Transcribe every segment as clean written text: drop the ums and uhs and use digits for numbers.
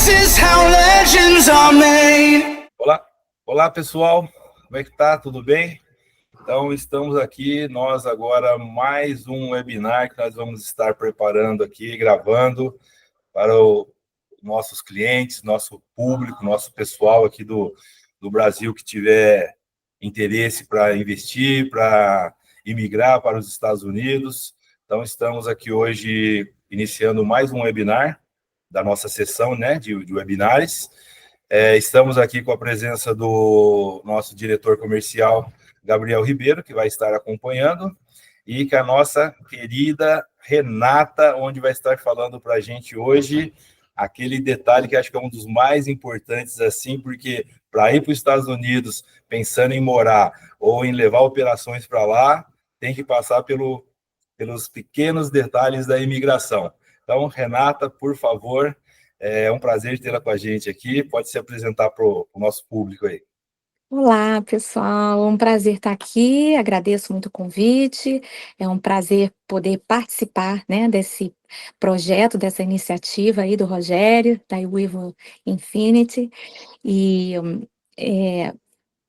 is how legends are made. Olá pessoal, como é que tá? Tudo bem? Então estamos aqui, nós agora mais um webinar que nós vamos estar preparando aqui, gravando para os nossos clientes, nosso público, nosso pessoal aqui do Brasil que tiver interesse para investir, para imigrar para os Estados Unidos. Então estamos aqui hoje iniciando mais um webinar da nossa sessão, né, de webinars. Estamos aqui com a presença do nosso diretor comercial, Gabriel Ribeiro, que vai estar acompanhando, e com a nossa querida Renata, onde vai estar falando para a gente hoje aquele detalhe que acho que é um dos mais importantes, assim, porque para ir para os Estados Unidos, pensando em morar ou em levar operações para lá, tem que passar pelos pequenos detalhes da imigração. Então, Renata, por favor, é um prazer tê-la com a gente aqui. Pode se apresentar para o nosso público aí. Olá, pessoal. É um prazer estar aqui. Agradeço muito o convite. É um prazer poder participar, né, desse projeto, dessa iniciativa aí do Rogério, da Weevil Infinity. E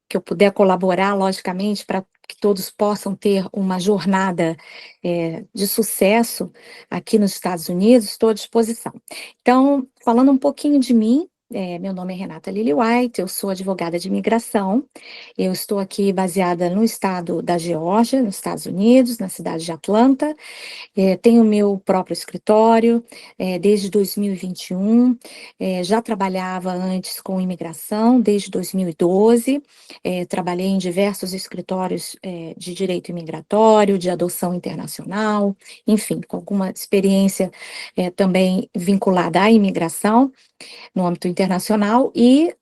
que eu puder colaborar, logicamente, para que todos possam ter uma jornada de sucesso aqui nos Estados Unidos, estou à disposição. Então, falando um pouquinho de mim, meu nome é Renata Lily White, eu sou advogada de imigração, eu estou aqui baseada no estado da Geórgia, nos Estados Unidos, na cidade de Atlanta. Tenho meu próprio escritório desde 2021, já trabalhava antes com imigração desde 2012, trabalhei em diversos escritórios de direito imigratório, de adoção internacional, enfim, com alguma experiência também vinculada à imigração no âmbito internacional, e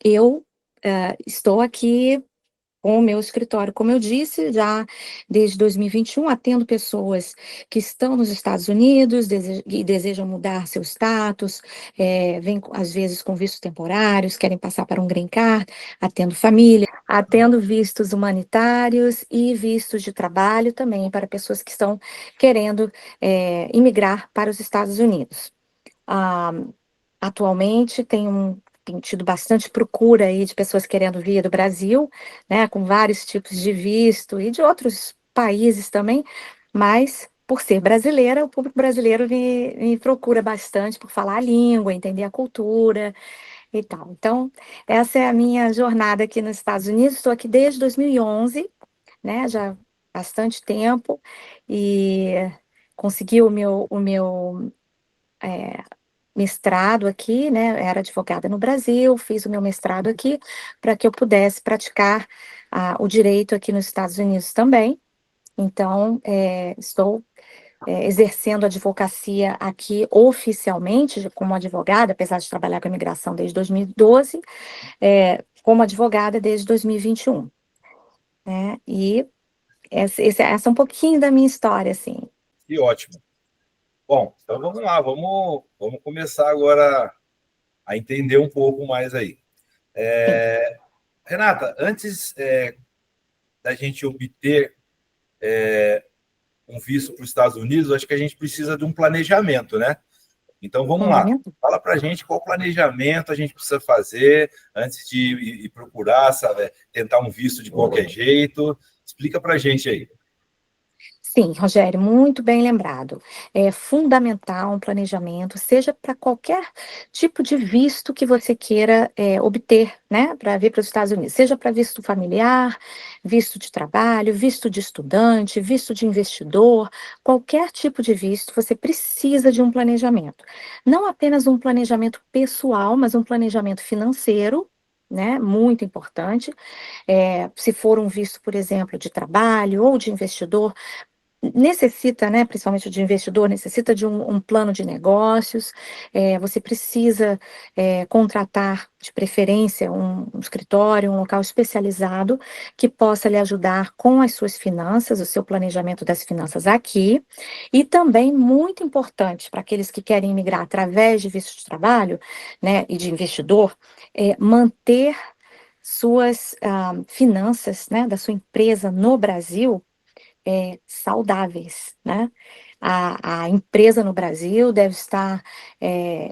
eu estou aqui com o meu escritório, como eu disse, já desde 2021, atendo pessoas que estão nos Estados Unidos e desejam mudar seu status, vêm às vezes com vistos temporários, querem passar para um green card, atendo família, atendo vistos humanitários e vistos de trabalho também para pessoas que estão querendo imigrar para os Estados Unidos. Atualmente tem tido bastante procura aí de pessoas querendo vir do Brasil, né, com vários tipos de visto e de outros países também, mas por ser brasileira, o público brasileiro me procura bastante por falar a língua, entender a cultura e tal. Então, essa é a minha jornada aqui nos Estados Unidos. Estou aqui desde 2011, né, já há bastante tempo, e consegui o meu mestrado aqui, né? Era advogada no Brasil, fiz o meu mestrado aqui para que eu pudesse praticar o direito aqui nos Estados Unidos também. Então, estou exercendo a advocacia aqui oficialmente como advogada, apesar de trabalhar com imigração desde 2012, como advogada desde 2021. Né? E essa é um pouquinho da minha história, assim. Que ótimo. Bom, então vamos lá, vamos começar agora a entender um pouco mais aí. Renata, antes da gente obter um visto para os Estados Unidos, acho que a gente precisa de um planejamento, né? Então vamos lá, fala para a gente qual planejamento a gente precisa fazer antes de ir procurar, sabe, tentar um visto de qualquer jeito. Explica para a gente aí. Sim, Rogério, muito bem lembrado. É fundamental um planejamento, seja para qualquer tipo de visto que você queira obter, né, para vir para os Estados Unidos, seja para visto familiar, visto de trabalho, visto de estudante, visto de investidor, qualquer tipo de visto, você precisa de um planejamento. Não apenas um planejamento pessoal, mas um planejamento financeiro, né, muito importante. Se for um visto, por exemplo, de trabalho ou de investidor, necessita, né, principalmente de investidor, necessita de um plano de negócios, você precisa contratar, de preferência, um escritório, um local especializado que possa lhe ajudar com as suas finanças, o seu planejamento das finanças aqui, e também, muito importante para aqueles que querem imigrar através de visto de trabalho, né, e de investidor, manter suas finanças, né, da sua empresa no Brasil saudáveis, né? A empresa no Brasil deve estar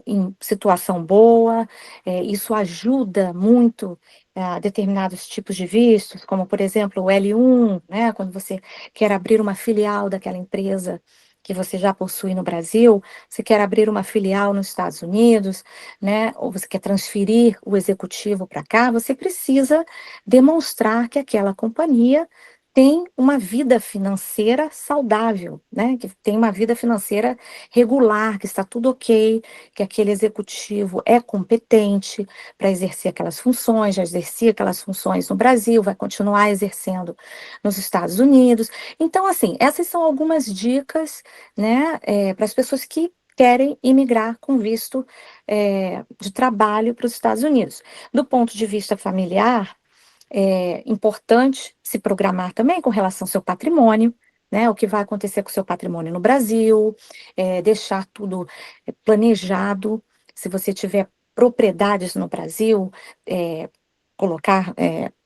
em situação boa, isso ajuda muito a determinados tipos de vistos, como, por exemplo, o L1, né? Quando você quer abrir uma filial daquela empresa que você já possui no Brasil, você quer abrir uma filial nos Estados Unidos, né? Ou você quer transferir o executivo para cá, você precisa demonstrar que aquela companhia tem uma vida financeira saudável, né? Que tem uma vida financeira regular, que está tudo ok, que aquele executivo é competente para exercer aquelas funções, já exercia aquelas funções no Brasil, vai continuar exercendo nos Estados Unidos. Então, assim, essas são algumas dicas, né, para as pessoas que querem imigrar com visto de trabalho para os Estados Unidos. Do ponto de vista familiar, é importante se programar também com relação ao seu patrimônio, né? O que vai acontecer com o seu patrimônio no Brasil, deixar tudo planejado. Se você tiver propriedades no Brasil, colocar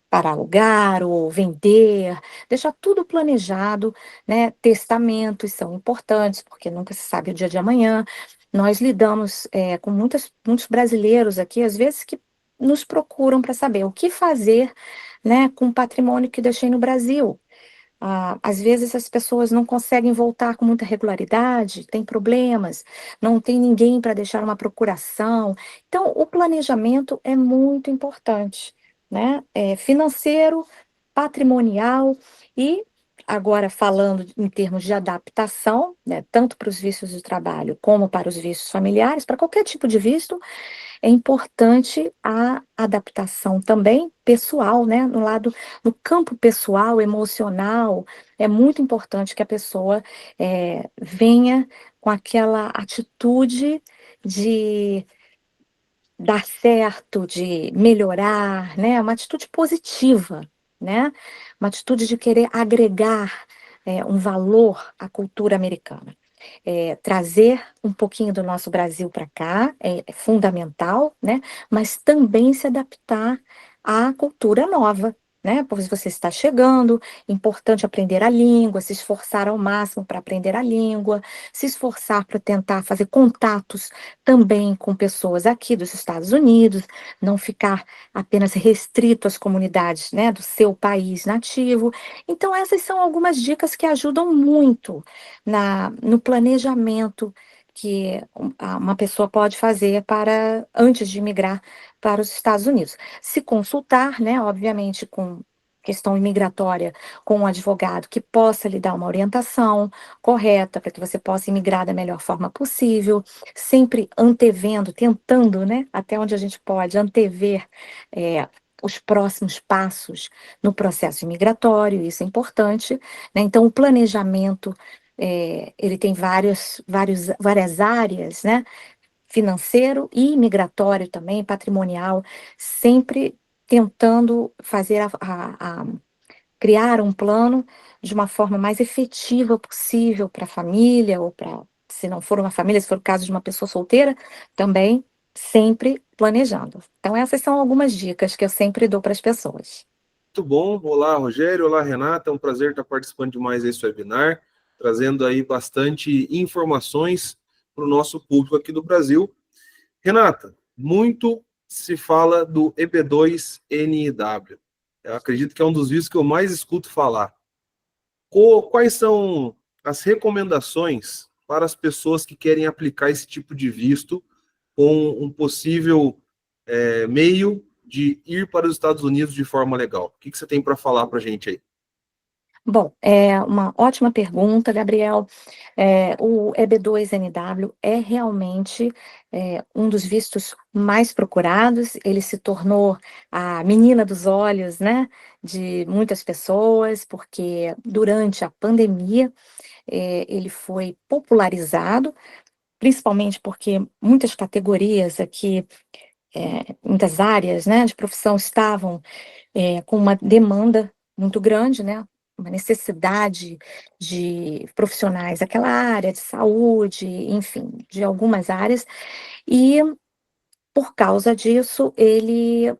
para alugar ou vender, deixar tudo planejado, né? Testamentos são importantes, porque nunca se sabe o dia de amanhã. Nós lidamos com muitos brasileiros aqui, às vezes, que nos procuram para saber o que fazer, né, com o patrimônio que deixei no Brasil. Às vezes as pessoas não conseguem voltar com muita regularidade, tem problemas, não tem ninguém para deixar uma procuração. Então, o planejamento é muito importante, né? Financeiro, patrimonial e, agora falando em termos de adaptação, né, tanto para os vistos de trabalho como para os vistos familiares, para qualquer tipo de visto, é importante a adaptação também pessoal, né? No campo pessoal, emocional, é muito importante que a pessoa venha com aquela atitude de dar certo, de melhorar, né? Uma atitude positiva, né? Uma atitude de querer agregar um valor à cultura americana. Trazer um pouquinho do nosso Brasil para cá é fundamental, né? Mas também se adaptar à cultura nova, né? Pois você está chegando, importante aprender a língua, se esforçar ao máximo para aprender a língua, se esforçar para tentar fazer contatos também com pessoas aqui dos Estados Unidos, não ficar apenas restrito às comunidades, né, do seu país nativo. Então, essas são algumas dicas que ajudam muito no planejamento que uma pessoa pode fazer para antes de migrar para os Estados Unidos. Se consultar, né, obviamente, com questão imigratória, com um advogado que possa lhe dar uma orientação correta para que você possa imigrar da melhor forma possível, sempre antevendo, tentando, né, até onde a gente pode, antever os próximos passos no processo imigratório, isso é importante, né? Então, o planejamento ele tem várias áreas, né? Financeiro e migratório também, patrimonial, sempre tentando fazer criar um plano de uma forma mais efetiva possível para a família, ou para, se não for uma família, se for o caso de uma pessoa solteira, também sempre planejando. Então, essas são algumas dicas que eu sempre dou para as pessoas. Muito bom. Olá, Rogério. Olá, Renata. É um prazer estar participando de mais esse webinar, trazendo aí bastante informações para o nosso público aqui do Brasil. Renata, muito se fala do EB2NIW. Eu acredito que é um dos vistos que eu mais escuto falar. Quais são as recomendações para as pessoas que querem aplicar esse tipo de visto com um possível meio de ir para os Estados Unidos de forma legal? O que você tem para falar para a gente aí? Bom, é uma ótima pergunta, Gabriel. O EB2NW é realmente um dos vistos mais procurados. Ele se tornou a menina dos olhos, né, de muitas pessoas, porque durante a pandemia ele foi popularizado, principalmente porque muitas categorias aqui, muitas áreas, né, de profissão estavam com uma demanda muito grande, né? Uma necessidade de profissionais daquela área, de saúde, enfim, de algumas áreas, e por causa disso ele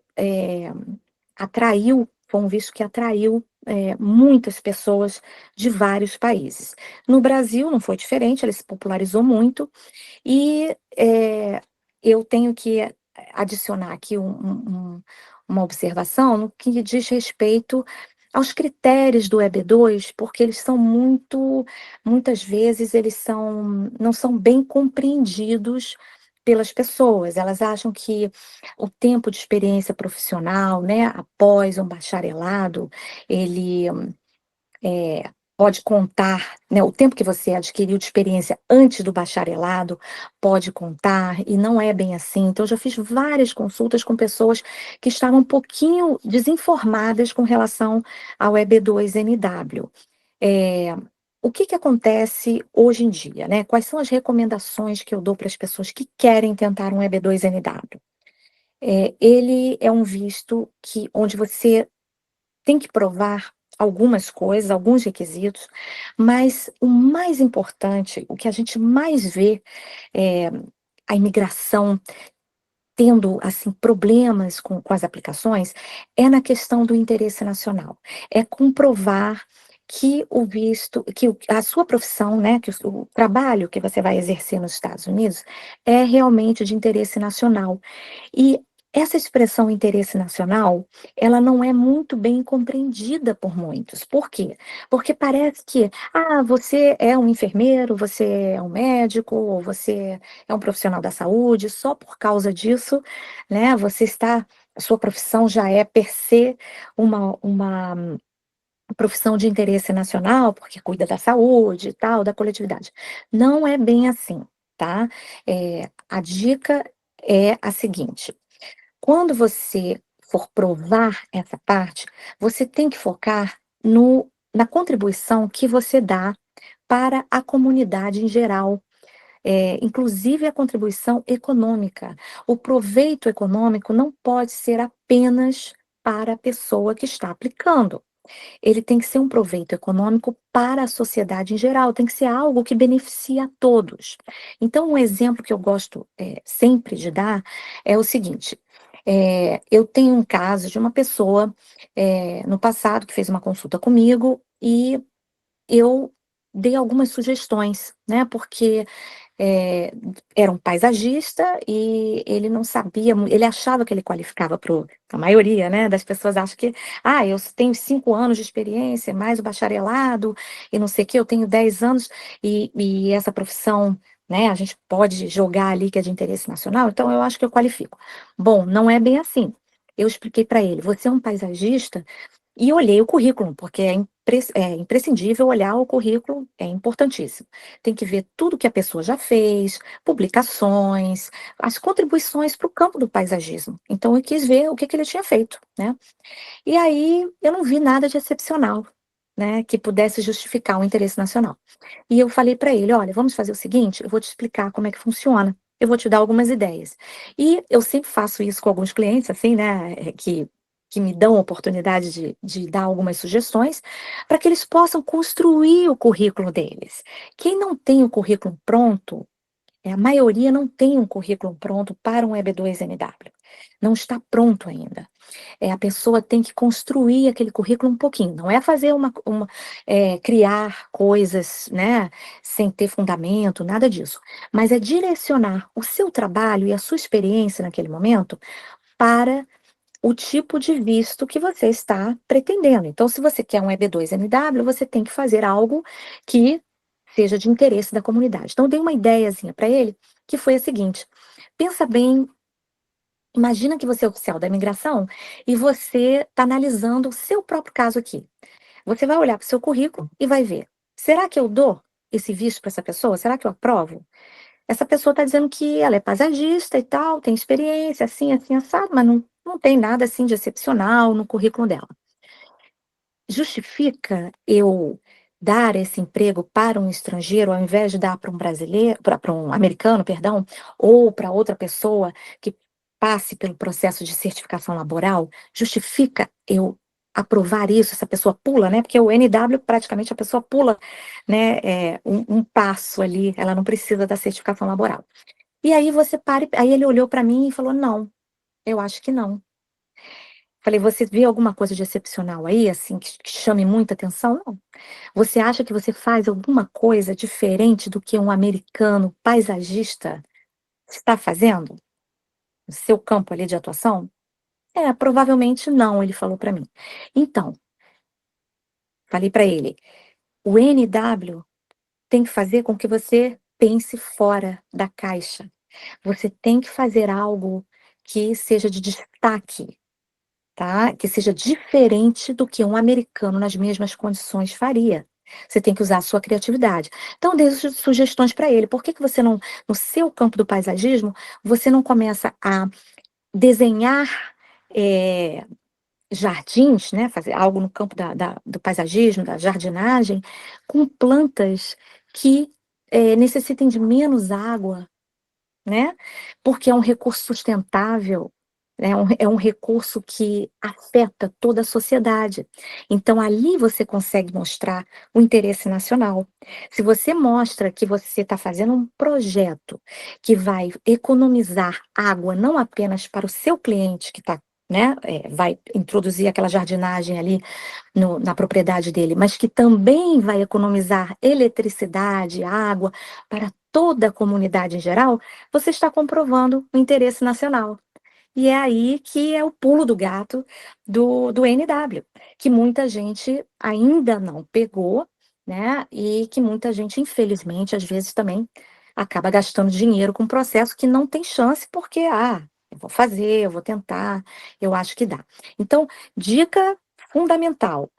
atraiu, foi um visto que atraiu muitas pessoas de vários países. No Brasil não foi diferente, ele se popularizou muito, e eu tenho que adicionar aqui uma observação no que diz respeito aos critérios do EB2, porque eles são muitas vezes não são bem compreendidos pelas pessoas. Elas acham que o tempo de experiência profissional, né, após um bacharelado, ele pode contar, né, o tempo que você adquiriu de experiência antes do bacharelado pode contar, e não é bem assim. Então, eu já fiz várias consultas com pessoas que estavam um pouquinho desinformadas com relação ao EB2NW. O que que acontece hoje em dia, né? Quais são as recomendações que eu dou para as pessoas que querem tentar um EB2NW? Ele é um visto onde você tem que provar algumas coisas, alguns requisitos, mas o mais importante, o que a gente mais vê, é a imigração tendo, assim, problemas com as aplicações, é na questão do interesse nacional. É comprovar que o visto, a sua profissão, né, que o trabalho que você vai exercer nos Estados Unidos é realmente de interesse nacional. E essa expressão interesse nacional, ela não é muito bem compreendida por muitos. Por quê? Porque parece que, você é um enfermeiro, você é um médico, ou você é um profissional da saúde, só por causa disso, né, a sua profissão já é per se uma profissão de interesse nacional, porque cuida da saúde e tal, da coletividade. Não é bem assim, tá? A dica é a seguinte: quando você for provar essa parte, você tem que focar na contribuição que você dá para a comunidade em geral, inclusive a contribuição econômica. O proveito econômico não pode ser apenas para a pessoa que está aplicando. Ele tem que ser um proveito econômico para a sociedade em geral, tem que ser algo que beneficie a todos. Então, um exemplo que eu gosto sempre de dar é o seguinte: eu tenho um caso de uma pessoa no passado que fez uma consulta comigo e eu dei algumas sugestões, né? Porque eh, era um paisagista e ele não sabia, ele achava que ele qualificava a maioria, né, das pessoas acha que, eu tenho 5 anos de experiência, mais o bacharelado, e não sei o quê, eu tenho 10 anos, e essa profissão, né, a gente pode jogar ali que é de interesse nacional, então eu acho que eu qualifico. Bom, não é bem assim. Eu expliquei para ele: você é um paisagista, e olhei o currículo, porque é imprescindível olhar o currículo, é importantíssimo. Tem que ver tudo que a pessoa já fez, publicações, as contribuições para o campo do paisagismo. Então, eu quis ver o que que ele tinha feito, né? E aí, eu não vi nada de excepcional, né, que pudesse justificar o interesse nacional. E eu falei para ele: olha, vamos fazer o seguinte, eu vou te explicar como é que funciona. Eu vou te dar algumas ideias. E eu sempre faço isso com alguns clientes, assim, né, que me dão a oportunidade de dar algumas sugestões, para que eles possam construir o currículo deles. Quem não tem o currículo pronto, a maioria não tem um currículo pronto para um EB2NW. Não está pronto ainda. A pessoa tem que construir aquele currículo um pouquinho. Não é fazer criar coisas, né, sem ter fundamento, nada disso. Mas é direcionar o seu trabalho e a sua experiência naquele momento para o tipo de visto que você está pretendendo. Então, se você quer um EB2NW, você tem que fazer algo que seja de interesse da comunidade. Então, eu dei uma ideiazinha para ele, que foi a seguinte: pensa bem, imagina que você é oficial da imigração e você está analisando o seu próprio caso aqui. Você vai olhar para o seu currículo e vai ver: será que eu dou esse visto para essa pessoa? Será que eu aprovo? Essa pessoa está dizendo que ela é paisagista e tal, tem experiência, assim, assim, assado, mas não tem nada assim de excepcional no currículo dela. Justifica eu dar esse emprego para um estrangeiro ao invés de dar para um brasileiro, para um americano, perdão, ou para outra pessoa que passe pelo processo de certificação laboral? Justifica eu aprovar isso? Essa pessoa pula, né? Porque o NW praticamente a pessoa pula, né? Um passo ali, ela não precisa da certificação laboral. E aí aí ele olhou para mim e falou: não, eu acho que não. Falei, você vê alguma coisa de excepcional aí, assim, que chame muita atenção? Não. Você acha que você faz alguma coisa diferente do que um americano paisagista está fazendo? No seu campo ali de atuação? Provavelmente não, ele falou para mim. Então, falei para ele, o NW tem que fazer com que você pense fora da caixa. Você tem que fazer algo que seja de destaque, tá? Que seja diferente do que um americano nas mesmas condições faria. Você tem que usar a sua criatividade. Então, dei sugestões para ele. Por que que você não, no seu campo do paisagismo, você não começa a desenhar jardins, né? Fazer algo no campo do paisagismo, da jardinagem, com plantas que necessitem de menos água, né? Porque é um recurso sustentável, é um recurso que afeta toda a sociedade. Então, ali você consegue mostrar o interesse nacional. Se você mostra que você está fazendo um projeto que vai economizar água não apenas para o seu cliente que está, né, vai introduzir aquela jardinagem ali na propriedade dele, mas que também vai economizar eletricidade, água para toda a comunidade em geral, você está comprovando o interesse nacional. E é aí que é o pulo do gato do NW, que muita gente ainda não pegou, né? E que muita gente, infelizmente, às vezes também acaba gastando dinheiro com um processo que não tem chance, porque, eu vou fazer, eu vou tentar, eu acho que dá. Então, dica fundamental: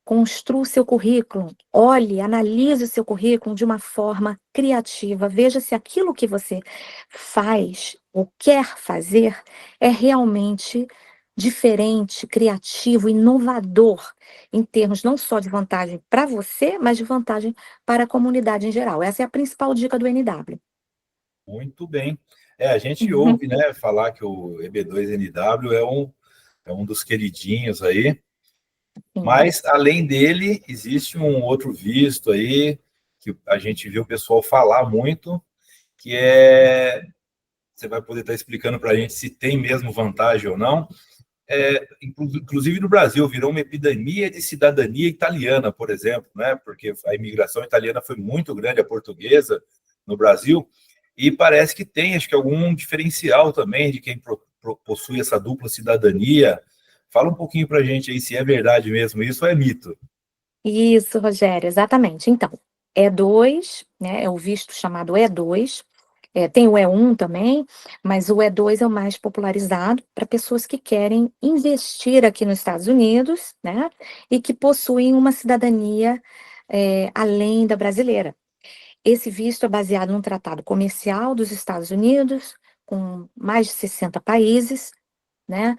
construa o seu currículo, olhe, analise o seu currículo de uma forma criativa, veja se aquilo que você faz ou quer fazer é realmente diferente, criativo, inovador, em termos não só de vantagem para você, mas de vantagem para a comunidade em geral. Essa é a principal dica do NW. Muito bem. A gente ouve, né, falar que o EB2NW é um dos queridinhos aí, Sim. mas além dele, existe um outro visto aí que a gente viu o pessoal falar muito, que você vai poder estar explicando para a gente se tem mesmo vantagem ou não. Inclusive no Brasil, virou uma epidemia de cidadania italiana, por exemplo, né? Porque a imigração italiana foi muito grande, a portuguesa, no Brasil, e parece que tem, acho que, algum diferencial também de quem possui essa dupla cidadania. Fala um pouquinho para a gente aí se é verdade mesmo isso ou é mito. Isso, Rogério, exatamente. Então, E2, né, é o visto chamado E2, tem o E1 também, mas o E2 é o mais popularizado para pessoas que querem investir aqui nos Estados Unidos, né, e que possuem uma cidadania além da brasileira. Esse visto é baseado num tratado comercial dos Estados Unidos, com mais de 60 países, né?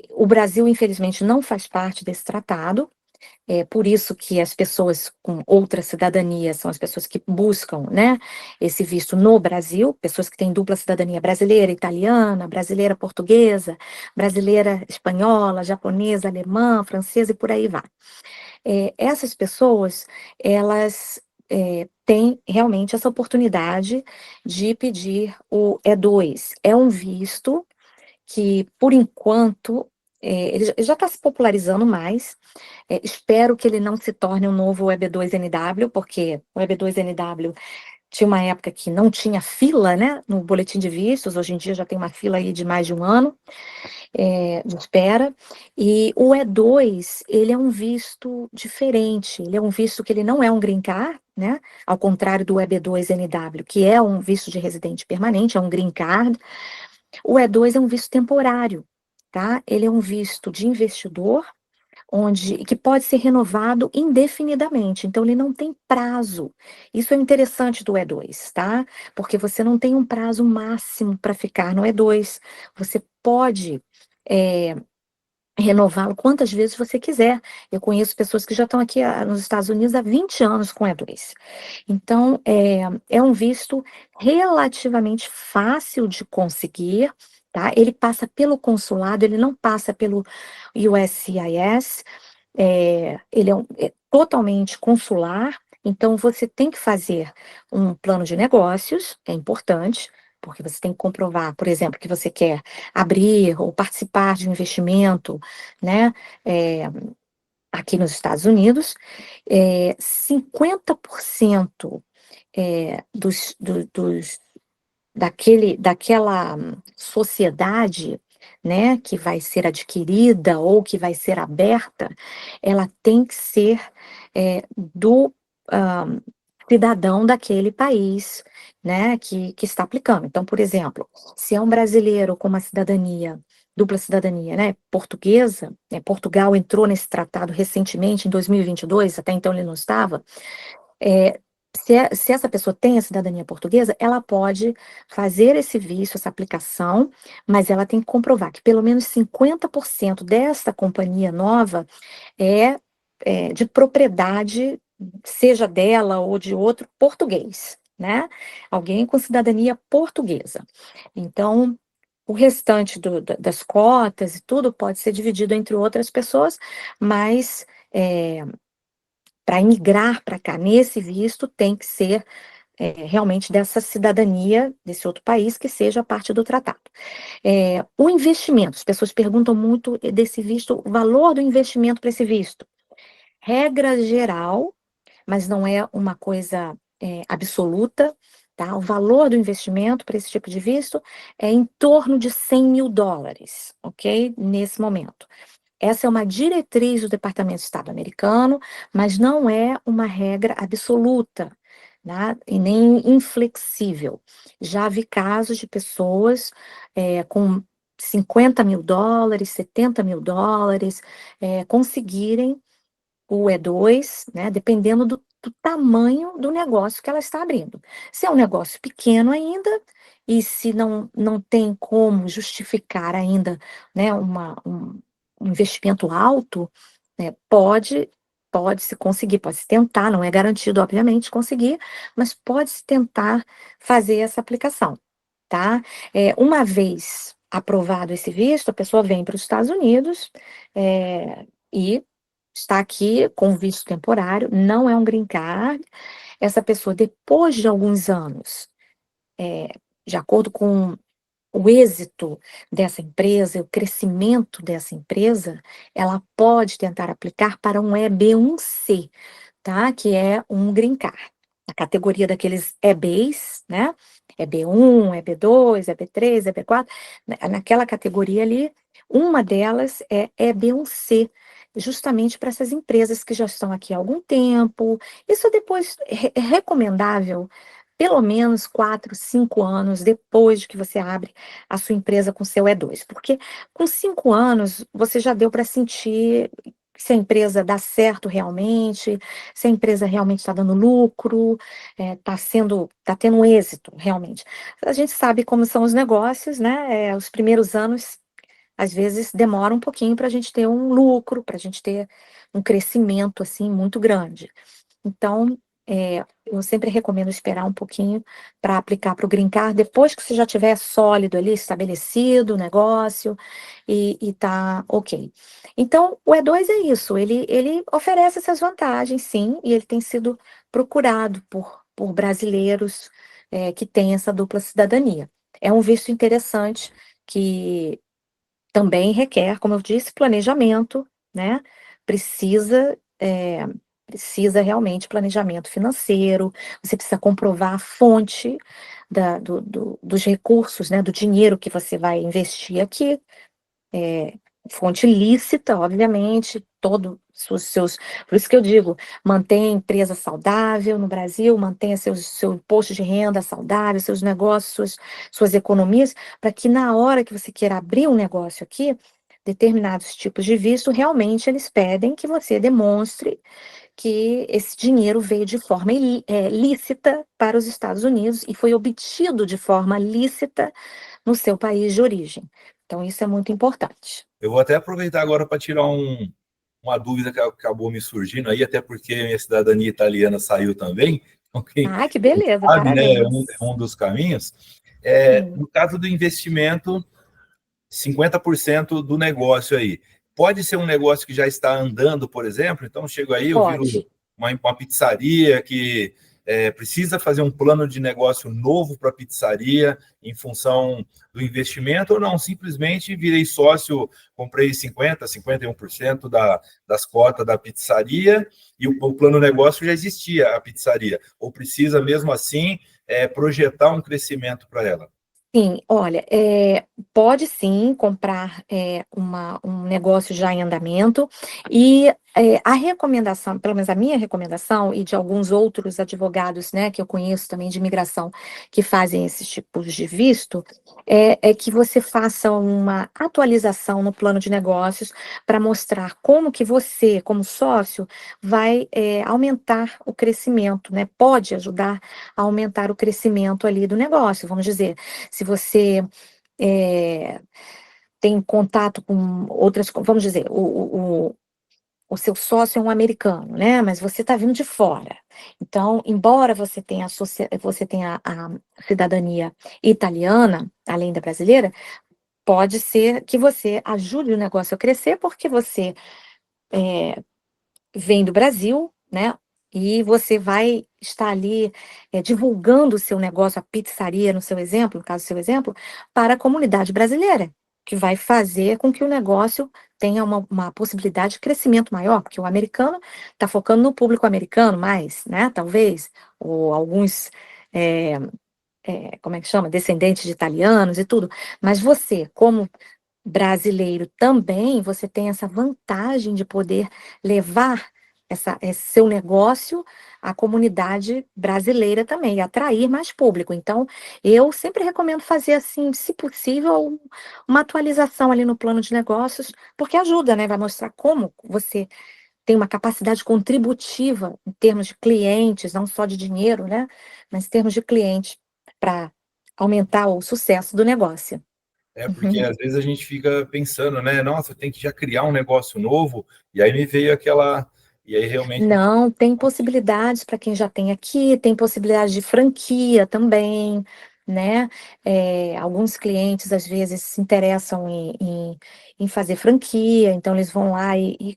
O Brasil, infelizmente, não faz parte desse tratado. É por isso que as pessoas com outra cidadania são as pessoas que buscam, né, esse visto no Brasil, pessoas que têm dupla cidadania brasileira, italiana, brasileira portuguesa, brasileira espanhola, japonesa, alemã, francesa e por aí vai. Essas pessoas, elas têm realmente essa oportunidade de pedir o E2. É um visto que, por enquanto, ele já está se popularizando mais. Espero que ele não se torne um novo EB2NW, porque o EB2NW tinha uma época que não tinha fila, né, no boletim de vistos. Hoje em dia já tem uma fila aí de mais de um ano de espera. E o E2, ele é um visto diferente. Ele é um visto que ele não é um green card, né, ao contrário do EB2NW, que é um visto de residente permanente, é um green card. O E2 é um visto temporário, tá? Ele é um visto de investidor, que pode ser renovado indefinidamente, então ele não tem prazo. Isso é interessante do E2, tá? Porque você não tem um prazo máximo para ficar no E2. Você pode renová-lo quantas vezes você quiser. Eu conheço pessoas que já estão aqui nos Estados Unidos há 20 anos com E2. Então, é um visto relativamente fácil de conseguir, tá? Ele passa pelo consulado, ele não passa pelo USCIS, ele é totalmente consular, então você tem que fazer um plano de negócios, é importante, porque você tem que comprovar, por exemplo, que você quer abrir ou participar de um investimento, né, aqui nos Estados Unidos, 50% daquela sociedade, né, que vai ser adquirida ou que vai ser aberta, ela tem que ser do ah, cidadão daquele país, né, que está aplicando. Então, por exemplo, se é um brasileiro com uma cidadania, dupla cidadania, né, portuguesa, né, Portugal entrou nesse tratado recentemente, em 2022, até então ele não estava, é, se essa pessoa tem a cidadania portuguesa, ela pode fazer esse visto, essa aplicação, mas ela tem que comprovar que pelo menos 50% dessa companhia nova é, de propriedade, seja dela ou de outro português, né? Alguém com cidadania portuguesa. Então, o restante das cotas e tudo pode ser dividido entre outras pessoas, mas para imigrar para cá nesse visto tem que ser realmente dessa cidadania desse outro país que seja parte do tratado. O investimento, as pessoas perguntam muito desse visto, o valor do investimento para esse visto. Regra geral, mas não é uma coisa absoluta, tá? O valor do investimento para esse tipo de visto é em torno de US$ 100.000, ok? Nesse momento. Essa é uma diretriz do Departamento de Estado americano, mas não é uma regra absoluta, né? E nem inflexível. Já vi casos de pessoas com US$ 50.000, US$ 70.000, conseguirem o E2, né, dependendo do tamanho do negócio que ela está abrindo. Se é um negócio pequeno ainda, e se não tem como justificar ainda, né, um investimento alto, né, pode-se conseguir, pode-se tentar, não é garantido, obviamente, conseguir, mas pode-se tentar fazer essa aplicação, tá? Uma vez aprovado esse visto, a pessoa vem para os Estados Unidos, e está aqui com visto temporário, não é um green card. Essa pessoa, depois de alguns anos, de acordo com o êxito dessa empresa, o crescimento dessa empresa, ela pode tentar aplicar para um EB1C, tá? Que é um green card. A categoria daqueles EBs, né? EB1, EB2, EB3, EB4, naquela categoria ali, uma delas é EB1C, justamente para essas empresas que já estão aqui há algum tempo. Isso depois é recomendável pelo menos 4, 5 anos depois de que você abre a sua empresa com seu E2, porque com 5 anos você já deu para sentir se a empresa dá certo realmente, se a empresa realmente está dando lucro, está tendo um êxito realmente. A gente sabe como são os negócios, né? Os primeiros anos, às vezes, demora um pouquinho para a gente ter um lucro, para a gente ter um crescimento assim muito grande. Então, eu sempre recomendo esperar um pouquinho para aplicar para o Green Card, depois que você já tiver sólido ali, estabelecido o negócio e tá ok. Então, o E2 é isso, ele oferece essas vantagens, sim, e ele tem sido procurado por brasileiros que têm essa dupla cidadania. É um visto interessante que também requer, como eu disse, planejamento, né? Precisa, precisa realmente planejamento financeiro, você precisa comprovar a fonte dos recursos, né? Do dinheiro que você vai investir aqui, fonte lícita, obviamente, todos os seus. Por isso que eu digo, mantenha a empresa saudável no Brasil, mantenha seu imposto de renda saudável, seus negócios, suas economias, para que na hora que você queira abrir um negócio aqui, determinados tipos de visto, realmente eles pedem que você demonstre que esse dinheiro veio de forma lícita para os Estados Unidos e foi obtido de forma lícita no seu país de origem. Então, isso é muito importante. Eu vou até aproveitar agora para tirar uma dúvida que acabou me surgindo aí, até porque minha cidadania italiana saiu também. Okay? Ah, que beleza, Sabe, né? parabéns. É um dos caminhos. Sim. No caso do investimento, 50% do negócio aí. Pode ser um negócio que já está andando, por exemplo, então chego aí, eu viro Pode. uma pizzaria que precisa fazer um plano de negócio novo para a pizzaria em função do investimento ou não? Simplesmente virei sócio, comprei 50%, 51% das cotas da pizzaria e o plano de negócio já existia, a pizzaria. Ou precisa, mesmo assim, projetar um crescimento para ela? Sim, olha, pode sim comprar um negócio já em andamento e a recomendação, pelo menos a minha recomendação e de alguns outros advogados, né, que eu conheço também de imigração que fazem esses tipos de visto, é que você faça uma atualização no plano de negócios para mostrar como que você, como sócio, vai aumentar o crescimento, né? Pode ajudar a aumentar o crescimento ali do negócio, vamos dizer. Se você tem contato com outras, vamos dizer, o seu sócio é um americano, né? Mas você está vindo de fora. Então, embora você tenha a cidadania italiana, além da brasileira, pode ser que você ajude o negócio a crescer, porque você vem do Brasil, né? E você vai estar ali divulgando o seu negócio, a pizzaria, no seu exemplo, no caso do seu exemplo, para a comunidade brasileira, que vai fazer com que o negócio tenha uma possibilidade de crescimento maior, porque o americano está focando no público americano mais, né? Talvez, ou alguns, como é que chama? Descendentes de italianos e tudo. Mas você, como brasileiro também, você tem essa vantagem de poder levar esse seu negócio à comunidade brasileira também, e atrair mais público. Então, eu sempre recomendo fazer assim, se possível, uma atualização ali no plano de negócios, porque ajuda, né? Vai mostrar como você tem uma capacidade contributiva em termos de clientes, não só de dinheiro, né? Mas em termos de clientes, para aumentar o sucesso do negócio. Porque às vezes a gente fica pensando, né? Nossa, tem que já criar um negócio novo, e aí me veio aquela. E aí realmente. Não, tem possibilidades para quem já tem aqui, tem possibilidade de franquia também, né? Alguns clientes às vezes se interessam em fazer franquia, então eles vão lá e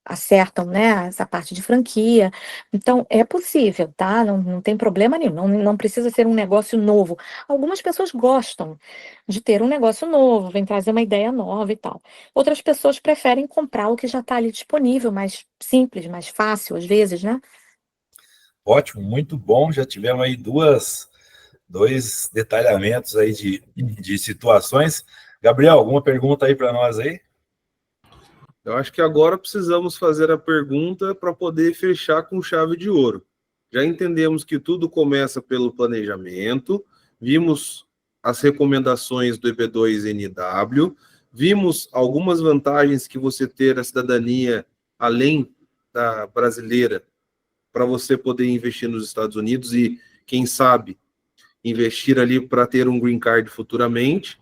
acertam, né, essa parte de franquia. Então, é possível, tá? Não tem problema nenhum, não precisa ser um negócio novo. Algumas pessoas gostam de ter um negócio novo, vem trazer uma ideia nova e tal. Outras pessoas preferem comprar o que já está ali disponível, mais simples, mais fácil, às vezes, né? Ótimo, muito bom. Já tivemos aí dois detalhamentos aí de situações. Gabriel, alguma pergunta aí para nós aí? Eu acho que agora precisamos fazer a pergunta para poder fechar com chave de ouro. Já entendemos que tudo começa pelo planejamento, vimos as recomendações do EB2NW, vimos algumas vantagens que você ter a cidadania além da brasileira para você poder investir nos Estados Unidos e, quem sabe, investir ali para ter um green card futuramente.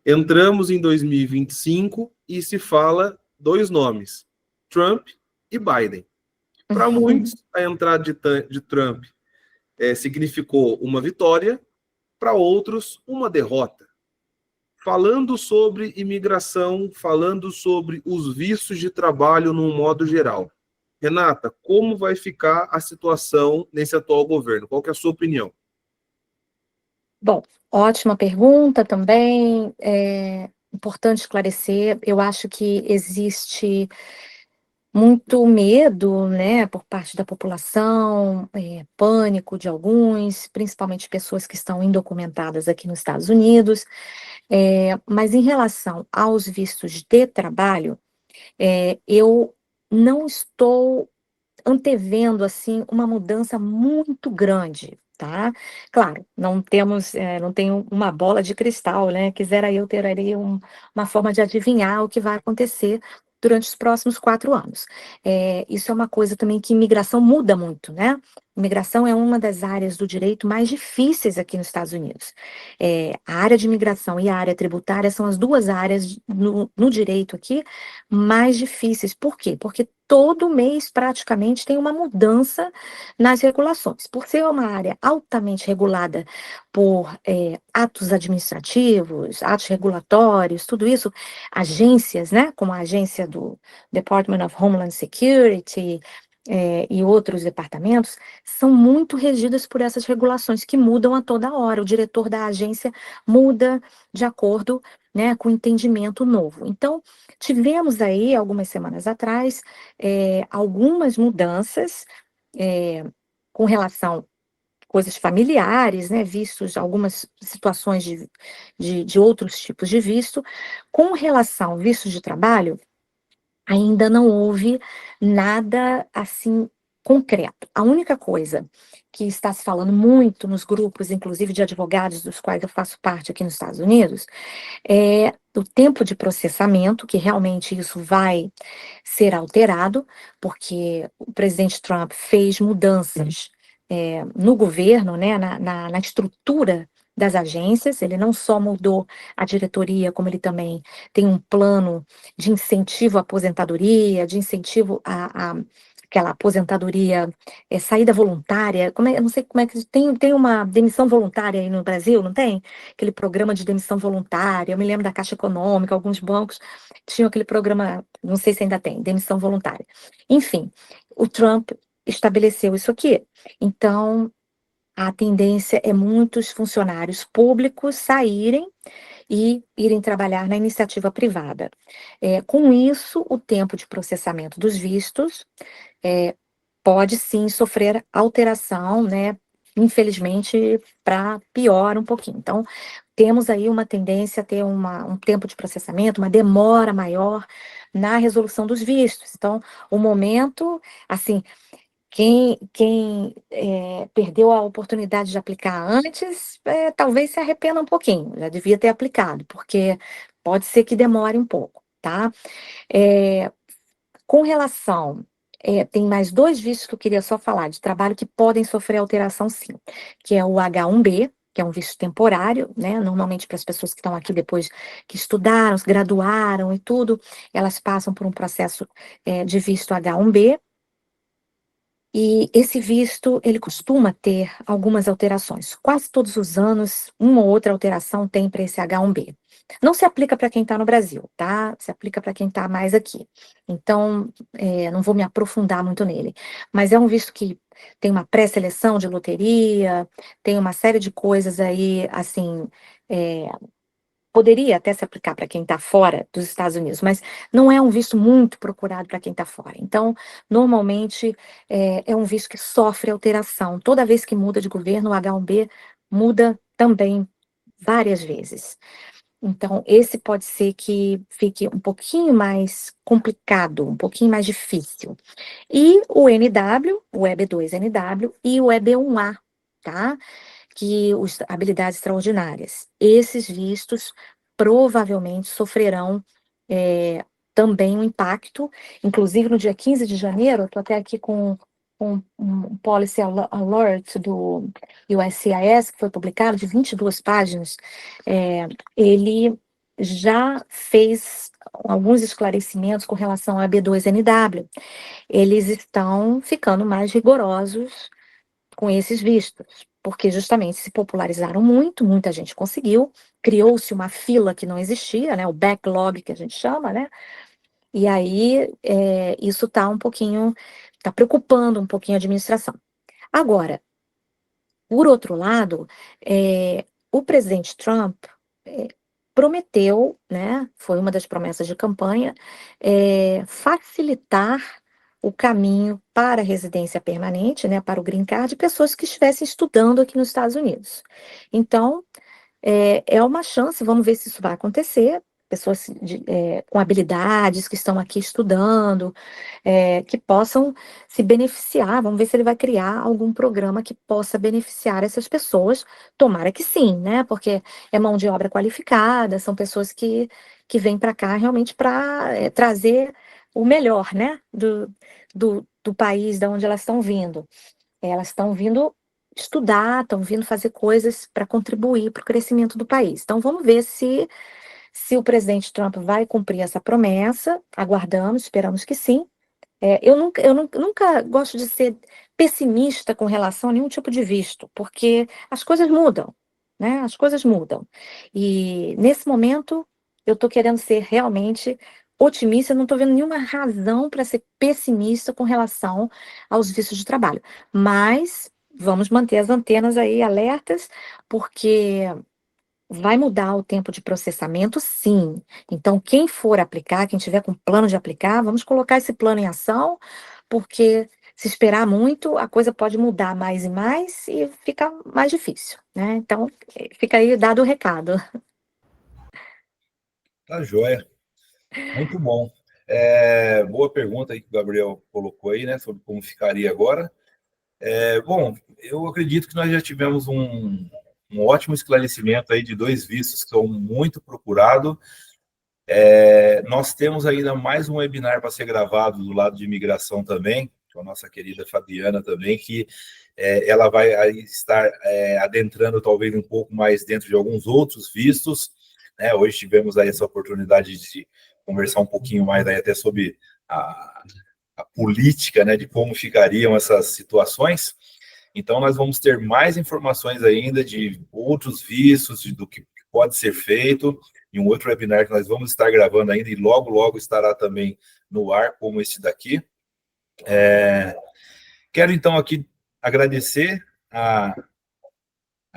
Entramos em 2025 e se fala dois nomes, Trump e Biden. Para muitos, a entrada de Trump significou uma vitória, para outros, uma derrota. Falando sobre imigração, falando sobre os vistos de trabalho num modo geral. Renata, como vai ficar a situação nesse atual governo? Qual que é a sua opinião? Bom, ótima pergunta também. É importante esclarecer. Eu acho que existe muito medo, né, por parte da população, pânico de alguns, principalmente pessoas que estão indocumentadas aqui nos Estados Unidos. Mas em relação aos vistos de trabalho, eu não estou antevendo assim uma mudança muito grande, tá? Claro, não tenho uma bola de cristal, né? Quisera eu ter ali uma forma de adivinhar o que vai acontecer durante os próximos 4 anos. Isso é uma coisa também que imigração muda muito, né? Imigração é uma das áreas do direito mais difíceis aqui nos Estados Unidos. A área de imigração e a área tributária são as duas áreas no direito aqui mais difíceis. Por quê? Porque todo mês, praticamente, tem uma mudança nas regulações. Por ser uma área altamente regulada por atos administrativos, atos regulatórios, tudo isso, agências, né, como a agência do Department of Homeland Security, e outros departamentos são muito regidas por essas regulações que mudam a toda hora. O diretor da agência muda de acordo, né, com o entendimento novo. Então, tivemos aí, algumas semanas atrás, algumas mudanças com relação a coisas familiares, né, vistos algumas situações de outros tipos de visto. Com relação ao visto de trabalho, ainda não houve nada assim concreto. A única coisa que está se falando muito nos grupos, inclusive de advogados, dos quais eu faço parte aqui nos Estados Unidos, é o tempo de processamento, que realmente isso vai ser alterado, porque o presidente Trump fez mudanças no governo, né, na estrutura das agências. Ele não só mudou a diretoria, como ele também tem um plano de incentivo à aposentadoria, de incentivo aquela aposentadoria, saída voluntária. Eu não sei como é que tem uma demissão voluntária aí no Brasil, não tem? Aquele programa de demissão voluntária. Eu me lembro da Caixa Econômica, alguns bancos tinham aquele programa, não sei se ainda tem, demissão voluntária. Enfim, o Trump estabeleceu isso aqui. Então, a tendência é muitos funcionários públicos saírem e irem trabalhar na iniciativa privada. Com isso, o tempo de processamento dos vistos pode sim sofrer alteração, né? Infelizmente, para pior um pouquinho. Então, temos aí uma tendência a ter um tempo de processamento, uma demora maior na resolução dos vistos. Então, o momento, assim, quem perdeu a oportunidade de aplicar antes, talvez se arrependa um pouquinho, já devia ter aplicado, porque pode ser que demore um pouco, tá? Com relação, tem mais 2 vistos que eu queria só falar, de trabalho que podem sofrer alteração sim, que é o H-1B, que é um visto temporário, né? Normalmente para as pessoas que estão aqui depois que estudaram, se graduaram e tudo, elas passam por um processo de visto H-1B. E esse visto, ele costuma ter algumas alterações. Quase todos os anos, uma ou outra alteração tem para esse H-1B. Não se aplica para quem está no Brasil, tá? Se aplica para quem está mais aqui. Então, não vou me aprofundar muito nele. Mas é um visto que tem uma pré-seleção de loteria, tem uma série de coisas aí, assim, poderia até se aplicar para quem está fora dos Estados Unidos, mas não é um visto muito procurado para quem está fora. Então, normalmente, é um visto que sofre alteração. Toda vez que muda de governo, o H-1B muda também várias vezes. Então, esse pode ser que fique um pouquinho mais complicado, um pouquinho mais difícil. E o NW, o EB2NW e o EB1A, tá? Que os habilidades extraordinárias. Esses vistos provavelmente sofrerão também um impacto, inclusive no dia 15 de janeiro, eu estou até aqui com um Policy Alert do USCIS, que foi publicado, de 22 páginas, ele já fez alguns esclarecimentos com relação à B2NW. Eles estão ficando mais rigorosos com esses vistos, porque justamente se popularizaram muito, muita gente conseguiu, criou-se uma fila que não existia, né, o backlog que a gente chama, né, e aí isso está está preocupando um pouquinho a administração. Agora, por outro lado, o presidente Trump prometeu, né, foi uma das promessas de campanha, facilitar o caminho para a residência permanente, né, para o Green Card, de pessoas que estivessem estudando aqui nos Estados Unidos. Então, é uma chance, vamos ver se isso vai acontecer, pessoas com habilidades que estão aqui estudando, que possam se beneficiar, vamos ver se ele vai criar algum programa que possa beneficiar essas pessoas, tomara que sim, né, porque é mão de obra qualificada, são pessoas que vêm para cá realmente para trazer o melhor, né, do país de onde elas estão vindo. Elas estão vindo estudar, estão vindo fazer coisas para contribuir para o crescimento do país. Então, vamos ver se o presidente Trump vai cumprir essa promessa. Aguardamos, esperamos que sim. Eu nunca gosto de ser pessimista com relação a nenhum tipo de visto, porque as coisas mudam, né? As coisas mudam. E, nesse momento, eu estou querendo ser realmente otimista, não estou vendo nenhuma razão para ser pessimista com relação aos vistos de trabalho. Mas vamos manter as antenas aí alertas, porque vai mudar o tempo de processamento, sim. Então, quem for aplicar, quem tiver com plano de aplicar, vamos colocar esse plano em ação, porque se esperar muito, a coisa pode mudar mais e mais e fica mais difícil, né? Então, fica aí dado o recado. Tá joia. Muito bom. Boa pergunta aí que o Gabriel colocou aí, né, sobre como ficaria agora. Bom, eu acredito que nós já tivemos um ótimo esclarecimento aí de 2 vistos que são muito procurados. Nós temos ainda mais um webinar para ser gravado do lado de imigração também, com a nossa querida Fabiana também, que ela vai aí estar adentrando talvez um pouco mais dentro de alguns outros vistos, né? Hoje tivemos aí essa oportunidade de conversar um pouquinho mais aí até sobre a política, né, de como ficariam essas situações. Então, nós vamos ter mais informações ainda de outros vistos, do que pode ser feito, em um outro webinar que nós vamos estar gravando ainda, e logo, logo estará também no ar, como esse daqui. Quero, então, aqui agradecer a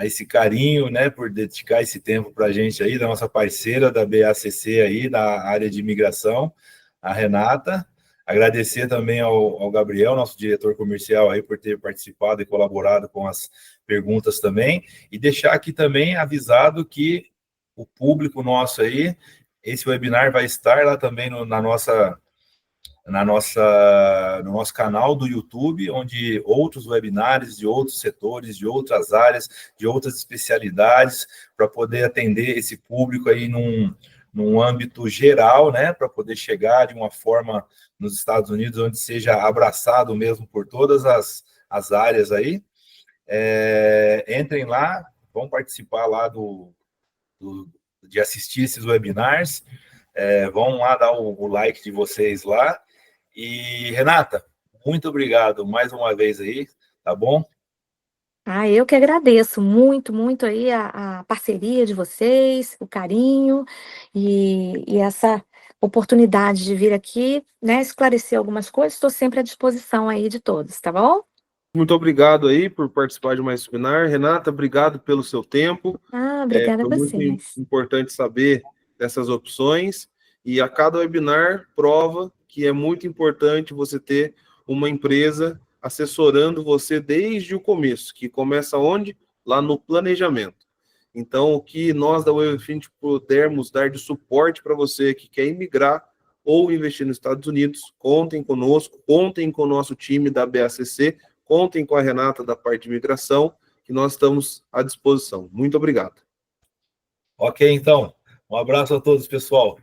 esse carinho, né, por dedicar esse tempo para a gente aí, da nossa parceira da BACC aí, da área de imigração, a Renata. Agradecer também ao Gabriel, nosso diretor comercial, aí, por ter participado e colaborado com as perguntas também. E deixar aqui também avisado que o público nosso aí, esse webinar vai estar lá também no nosso canal do YouTube, onde outros webinários de outros setores, de outras áreas, de outras especialidades, para poder atender esse público aí num âmbito geral, né, para poder chegar de uma forma nos Estados Unidos, onde seja abraçado mesmo por todas as áreas aí. Entrem lá, vão participar lá de assistir esses webinars, vão lá dar o like de vocês lá. E, Renata, muito obrigado mais uma vez aí, tá bom? Eu que agradeço muito, muito aí a parceria de vocês, o carinho e essa oportunidade de vir aqui, né, esclarecer algumas coisas. Estou sempre à disposição aí de todos, tá bom? Muito obrigado aí por participar de mais webinar. Renata, obrigado pelo seu tempo. Obrigada a Foi muito vocês. importante saber dessas opções, e a cada webinar prova que é muito importante você ter uma empresa assessorando você desde o começo, que começa onde? Lá no planejamento. Então, o que nós da WebFint pudermos dar de suporte para você que quer imigrar ou investir nos Estados Unidos, contem conosco, contem com o nosso time da BACC, contem com a Renata da parte de imigração, que nós estamos à disposição. Muito obrigado. Ok, então. Um abraço a todos, pessoal.